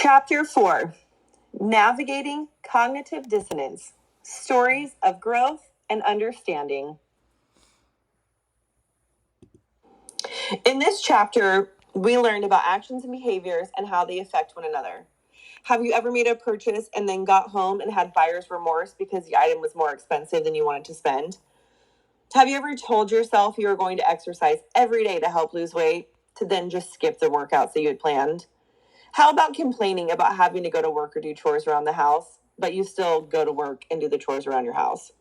Chapter 4, Navigating Cognitive Dissonance, Stories of Growth and Understanding. In this chapter, we learned about actions and behaviors and how they affect one another. Have you ever made a purchase and then got home and had buyer's remorse because the item was more expensive than you wanted to spend? Have you ever told yourself you were going to exercise every day to help lose weight, to then just skip the workouts that you had planned? How about complaining about having to go to work or do chores around the house, but you still go to work and do the chores around your house?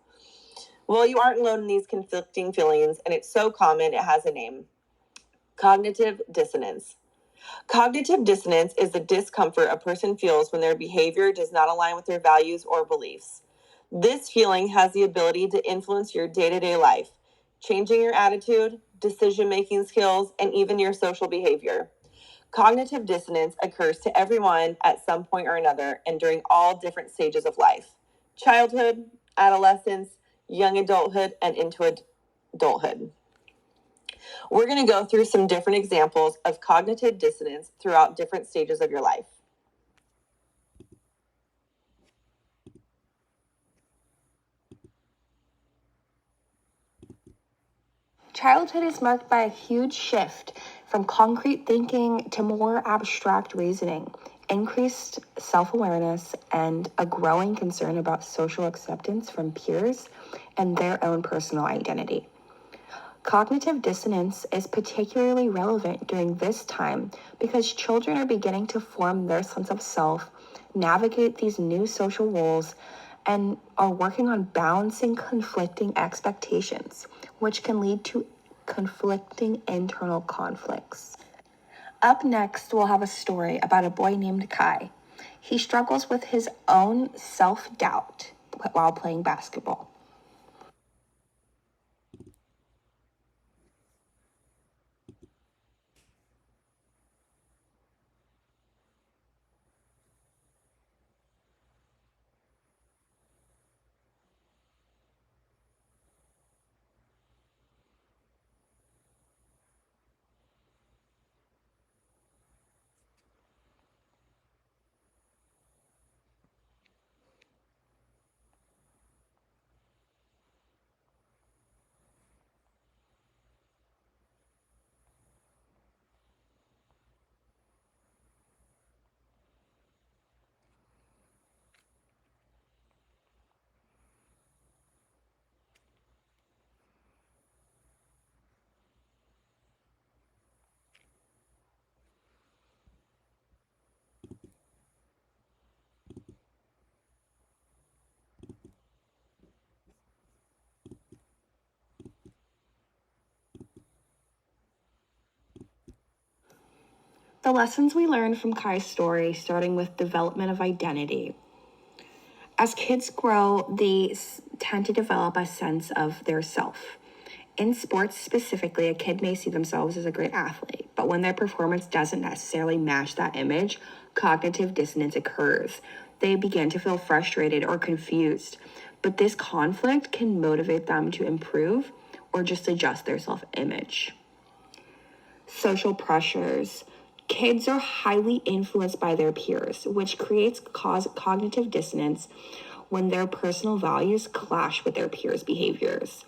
Well, you aren't alone in these conflicting feelings, and it's so common it has a name. Cognitive dissonance. Cognitive dissonance is the discomfort a person feels when their behavior does not align with their values or beliefs. This feeling has the ability to influence your day-to-day life, changing your attitude, decision-making skills, and even your social behavior. Cognitive dissonance occurs to everyone at some point or another and during all different stages of life: childhood, adolescence, young adulthood, and into adulthood. We're going to go through some different examples of cognitive dissonance throughout different stages of your life. Childhood is marked by a huge shift from concrete thinking to more abstract reasoning, increased self-awareness, and a growing concern about social acceptance from peers and their own personal identity. Cognitive dissonance is particularly relevant during this time because children are beginning to form their sense of self, navigate these new social roles, and are working on balancing conflicting expectations, which can lead to conflicting internal conflicts. Up next, we'll have a story about a boy named Kai. He struggles with his own self-doubt while playing basketball. The lessons we learned from Kai's story, starting with development of identity. As kids grow, they tend to develop a sense of their self. In sports specifically, a kid may see themselves as a great athlete, but when their performance doesn't necessarily match that image, cognitive dissonance occurs. They begin to feel frustrated or confused, but this conflict can motivate them to improve or just adjust their self-image. Social pressures. Kids are highly influenced by their peers, which creates cognitive dissonance when their personal values clash with their peers' behaviors.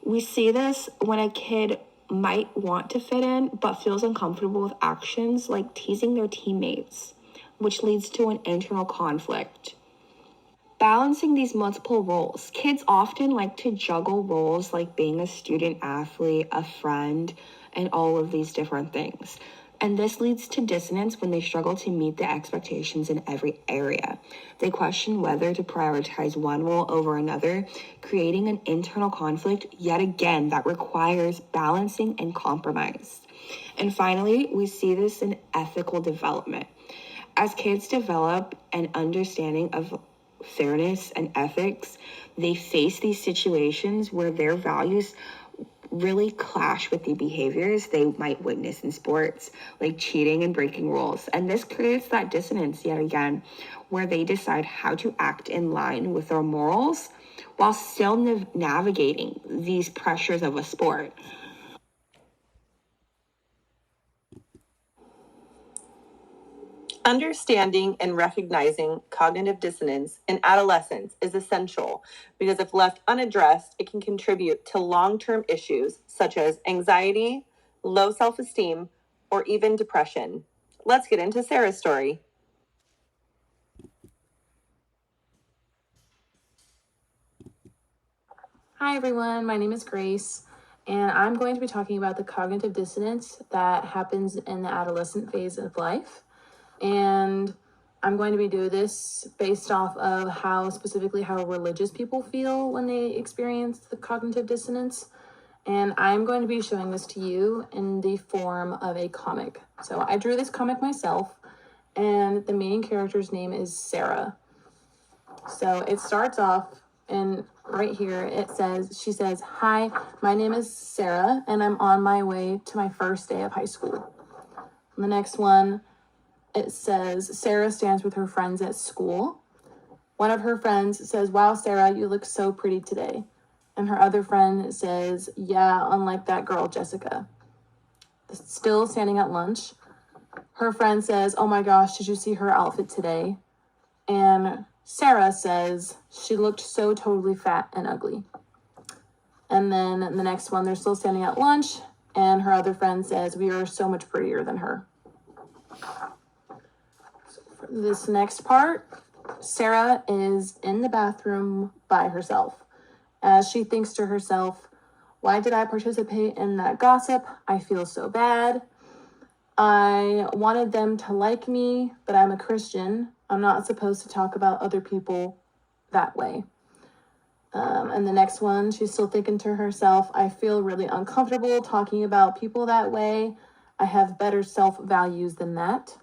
We see this when a kid might want to fit in, but feels uncomfortable with actions like teasing their teammates, which leads to an internal conflict. Balancing these multiple roles. Kids often like to juggle roles like being a student athlete, a friend, and all of these different things. And this leads to dissonance when they struggle to meet the expectations in every area. They question whether to prioritize one role over another, creating an internal conflict, yet again, that requires balancing and compromise. And finally, we see this in ethical development. As kids develop an understanding of fairness and ethics, they face these situations where their values really clash with the behaviors they might witness in sports, like cheating and breaking rules. And this creates that dissonance yet again, where they decide how to act in line with their morals while still navigating these pressures of a sport. Understanding and recognizing cognitive dissonance in adolescence is essential because if left unaddressed, it can contribute to long-term issues such as anxiety, low self-esteem, or even depression. Let's get into Sarah's story. Hi everyone, my name is Grace, and I'm going to be talking about the cognitive dissonance that happens in the adolescent phase of life. And I'm going to be doing this based off of how religious people feel when they experience the cognitive dissonance. And I'm going to be showing this to you in the form of a comic. So I drew this comic myself, and the main character's name is Sarah. So it starts off, and right here she says, "Hi, my name is Sarah, and I'm on my way to my first day of high school." And the next one, it says, "Sarah stands with her friends at school. One of her friends says, 'Wow, Sarah, you look so pretty today.' And her other friend says, 'Yeah, unlike that girl, Jessica.' Still standing at lunch, her friend says, 'Oh my gosh, did you see her outfit today?' And Sarah says, 'She looked so totally fat and ugly.' And then the next one, they're still standing at lunch, and her other friend says, 'We are so much prettier than her.' This next part, Sarah is in the bathroom by herself as she thinks to herself, 'Why did I participate in that gossip? I feel so bad. I wanted them to like me, but I'm a Christian. I'm not supposed to talk about other people that way.' And the next one, she's still thinking to herself, 'I feel really uncomfortable talking about people that way. I have better self-values than that.'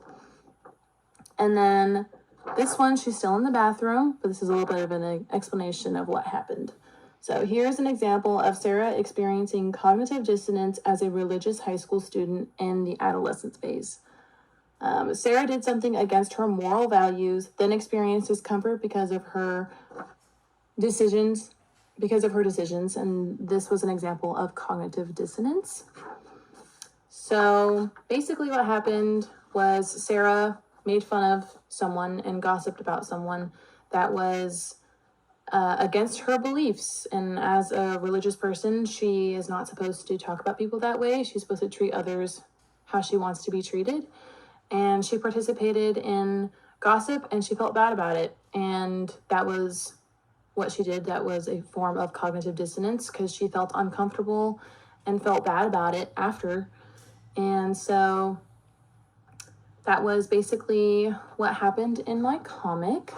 And then this one, she's still in the bathroom, but this is a little bit of an explanation of what happened. So here's an example of Sarah experiencing cognitive dissonance as a religious high school student in the adolescence phase. Sarah did something against her moral values, then experienced discomfort because of her decisions, and this was an example of cognitive dissonance. So basically what happened was Sarah made fun of someone and gossiped about someone that was against her beliefs. And as a religious person, she is not supposed to talk about people that way. She's supposed to treat others how she wants to be treated. And she participated in gossip and she felt bad about it. And that was what she did. That was a form of cognitive dissonance because she felt uncomfortable and felt bad about it after. And so that was basically what happened in my comic.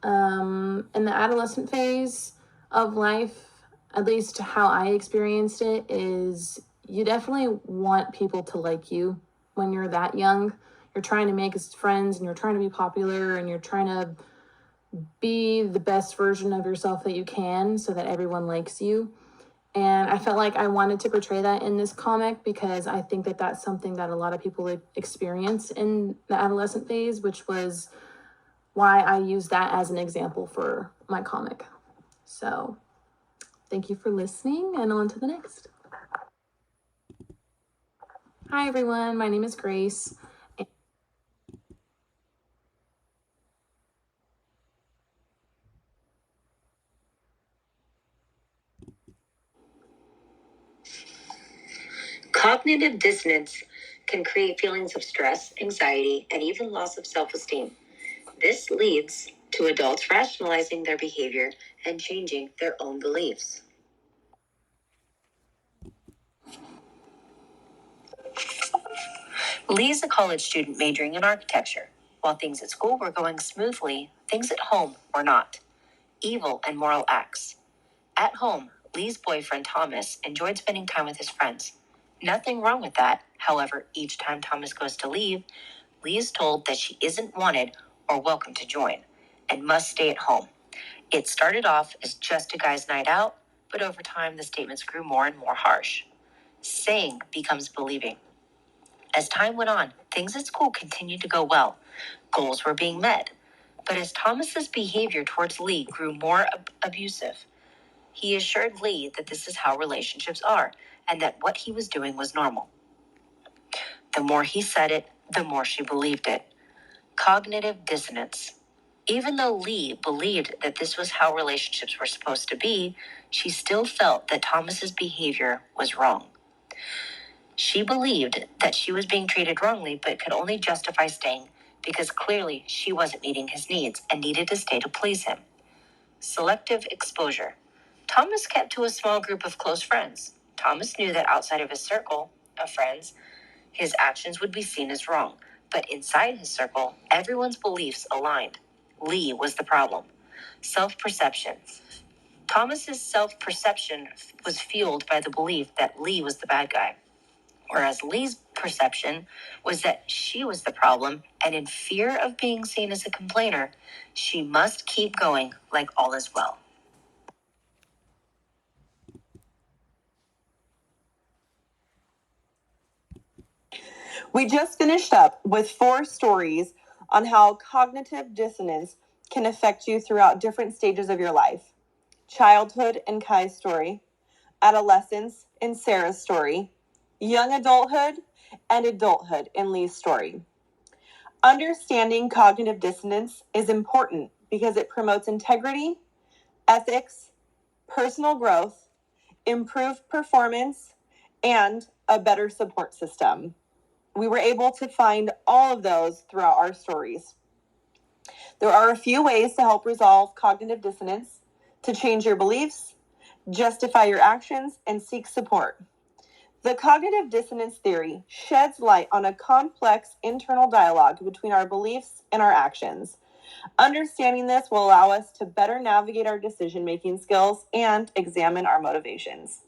In the adolescent phase of life, at least how I experienced it, is you definitely want people to like you when you're that young. You're trying to make friends and you're trying to be popular and you're trying to be the best version of yourself that you can so that everyone likes you. And I felt like I wanted to portray that in this comic because I think that that's something that a lot of people experience in the adolescent phase, which was why I used that as an example for my comic. So thank you for listening, and on to the next. Hi everyone, my name is Grace. Cognitive dissonance can create feelings of stress, anxiety, and even loss of self-esteem. This leads to adults rationalizing their behavior and changing their own beliefs. Lee is a college student majoring in architecture. While things at school were going smoothly, things at home were not. Evil and moral acts. At home, Lee's boyfriend Thomas enjoyed spending time with his friends. Nothing wrong with that. However, each time Thomas goes to leave, Lee is told that she isn't wanted or welcome to join and must stay at home. It started off as just a guy's night out, but over time the statements grew more and more harsh. Saying becomes believing. As time went on, things at school continued to go well. Goals were being met. But as Thomas's behavior towards Lee grew more abusive, he assured Lee that this is how relationships are and that what he was doing was normal. The more he said it, the more she believed it. Cognitive dissonance. Even though Lee believed that this was how relationships were supposed to be, she still felt that Thomas's behavior was wrong. She believed that she was being treated wrongly, but could only justify staying because clearly she wasn't meeting his needs and needed to stay to please him. Selective exposure. Thomas kept to a small group of close friends. Thomas knew that outside of his circle of friends, his actions would be seen as wrong, but inside his circle, everyone's beliefs aligned. Lee was the problem. Self-perception. Thomas's self-perception was fueled by the belief that Lee was the bad guy, whereas Lee's perception was that she was the problem, and in fear of being seen as a complainer, she must keep going like all is well. We just finished up with 4 stories on how cognitive dissonance can affect you throughout different stages of your life. Childhood in Kai's story, adolescence in Sarah's story, young adulthood, and adulthood in Lee's story. Understanding cognitive dissonance is important because it promotes integrity, ethics, personal growth, improved performance, and a better support system. We were able to find all of those throughout our stories. There are a few ways to help resolve cognitive dissonance, to change your beliefs, justify your actions, and seek support. The cognitive dissonance theory sheds light on a complex internal dialogue between our beliefs and our actions. Understanding this will allow us to better navigate our decision-making skills and examine our motivations.